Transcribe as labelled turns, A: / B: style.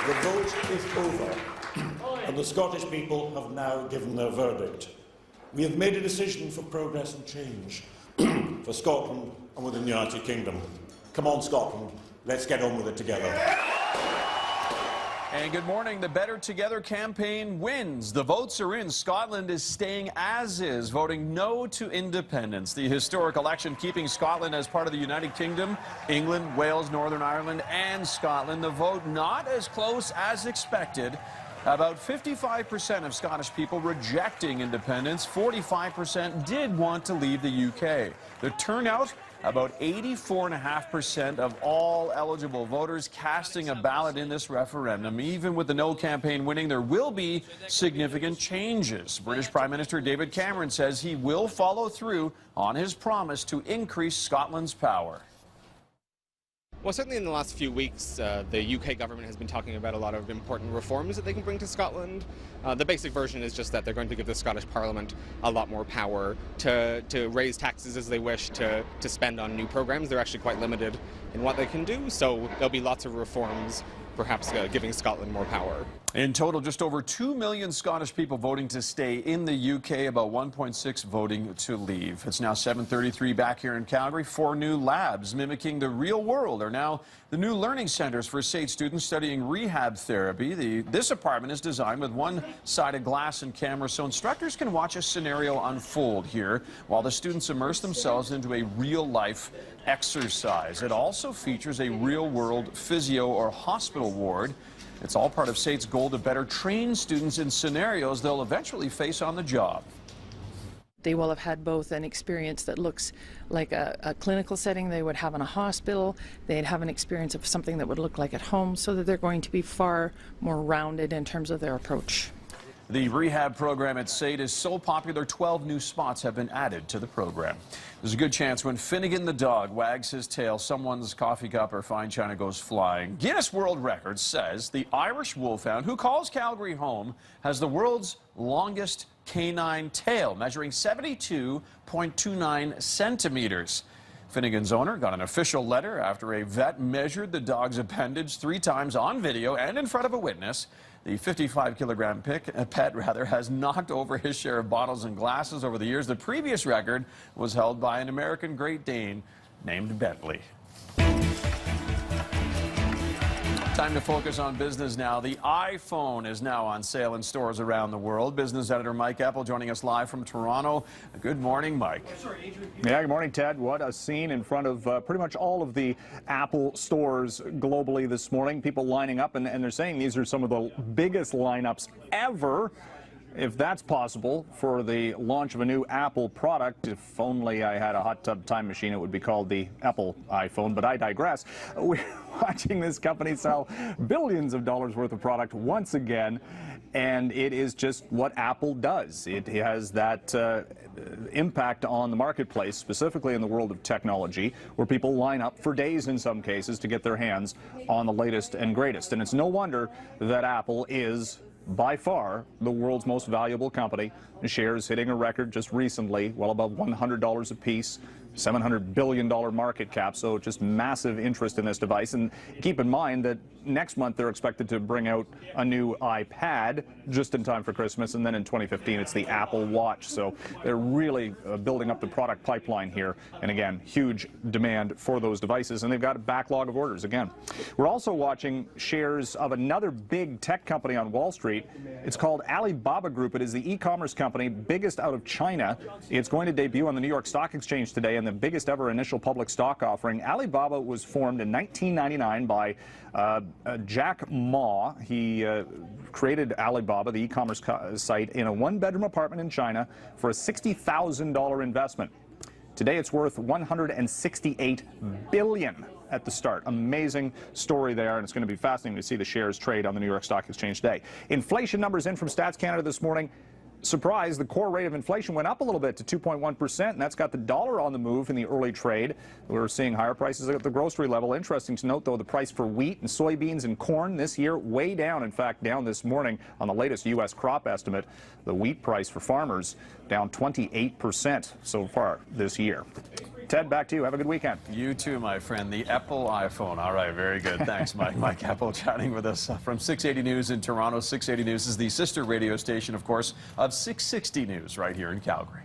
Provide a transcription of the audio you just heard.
A: The vote is over, and the Scottish people have now given their verdict. We have made a decision for progress and change, for Scotland and within the United Kingdom. Come on, Scotland, let's get on with it together.
B: And good morning. The Better Together campaign wins. The votes are in. Scotland is staying as is, voting no to independence. The historic election keeping Scotland as part of the United Kingdom, England, Wales, Northern Ireland, and Scotland. The vote not as close as expected. About 55% of Scottish people rejecting independence. 45% did want to leave the UK. The turnout, about 84.5% of all eligible voters casting a ballot in this referendum. Even with the No campaign winning, there will be significant changes. British Prime Minister David Cameron says he will follow through on his promise to increase Scotland's power.
C: Well, certainly in the last few weeks, the UK government has been talking about a lot of important reforms that they can bring to Scotland. The basic version is just that they're going to give the Scottish Parliament a lot more power to raise taxes as they wish, to spend on new programs. They're actually quite limited in what they can do, so there'll be lots of reforms, perhaps giving Scotland more power.
B: In total, just over 2 million Scottish people voting to stay in the UK, about 1.6 voting to leave. It's now 7:33 back here in Calgary. 4 new labs mimicking the real world are now the new learning centers for SAIT students studying rehab therapy. This apartment is designed with one-sided glass and camera so instructors can watch a scenario unfold here while the students immerse themselves into a real-life exercise. It also features a real-world physio or hospital ward. It's all part of SAIT's goal to better train students in scenarios they'll eventually face on the job.
D: They will have had both an experience that looks like a clinical setting they would have in a hospital. They'd have an experience of something that would look like at home, so that they're going to be far more rounded in terms of their approach.
B: The rehab program at SAIT is so popular, 12 new spots have been added to the program. There's a good chance when Finnegan the dog wags his tail, someone's coffee cup or fine china goes flying. Guinness World Records says the Irish wolfhound, who calls Calgary home, has the world's longest canine tail, measuring 72.29 centimeters. Finnegan's owner got an official letter after a vet measured the dog's appendage 3 times on video and in front of a witness. The 55-kilogram pet has knocked over his share of bottles and glasses over the years. The previous record was held by an American Great Dane named Bentley. Time to focus on business now. The iPhone is now on sale in stores around the world. Business editor Mike Apple joining us live from Toronto. Good morning, Mike.
E: Yeah, good morning, Ted. What a scene in front of pretty much all of the Apple stores globally this morning. People lining up, and they're saying these are some of the biggest lineups ever, if that's possible, for the launch of a new Apple product. If only I had a hot tub time machine, it would be called the Apple iPhone, but I digress. We're watching this company sell billions of dollars worth of product once again, and it is just what Apple does. It has that impact on the marketplace, specifically in the world of technology, where people line up for days in some cases to get their hands on the latest and greatest. And it's no wonder that Apple is by far the world's most valuable company. The shares hitting a record just recently, well above $100 a piece, $700 billion market cap, so just massive interest in this device. And keep in mind that next month they're expected to bring out a new iPad just in time for Christmas, and then in 2015 it's the Apple Watch. So they're really building up the product pipeline here, and again, huge demand for those devices, and they've got a backlog of orders again. We're also watching shares of another big tech company on Wall Street. It's called Alibaba Group. It is the e-commerce company biggest out of China. It's going to debut on the New York Stock Exchange today in the biggest ever initial public stock offering. Alibaba was formed in 1999 by Jack Ma. He created Alibaba, the e-commerce site, in a one-bedroom apartment in China for a $60,000 investment. Today it's worth $168 billion at the start. Amazing story there, and it's going to be fascinating to see the shares trade on the New York Stock Exchange today. Inflation numbers in from Stats Canada this morning. Surprise, the core rate of inflation went up a little bit to 2.1%, and that's got the dollar on the move in the early trade. We're seeing higher prices at the grocery level. Interesting to note, though, the price for wheat and soybeans and corn this year way down. In fact, down this morning on the latest U.S. crop estimate. The wheat price for farmers down 28% so far this year. Ted, back to you. Have a good weekend.
B: You too, my friend. The Apple iPhone. All right, very good. Thanks, Mike. Mike Apple chatting with us from 680 News in Toronto. 680 News is the sister radio station, of course, of 660 News right here in Calgary.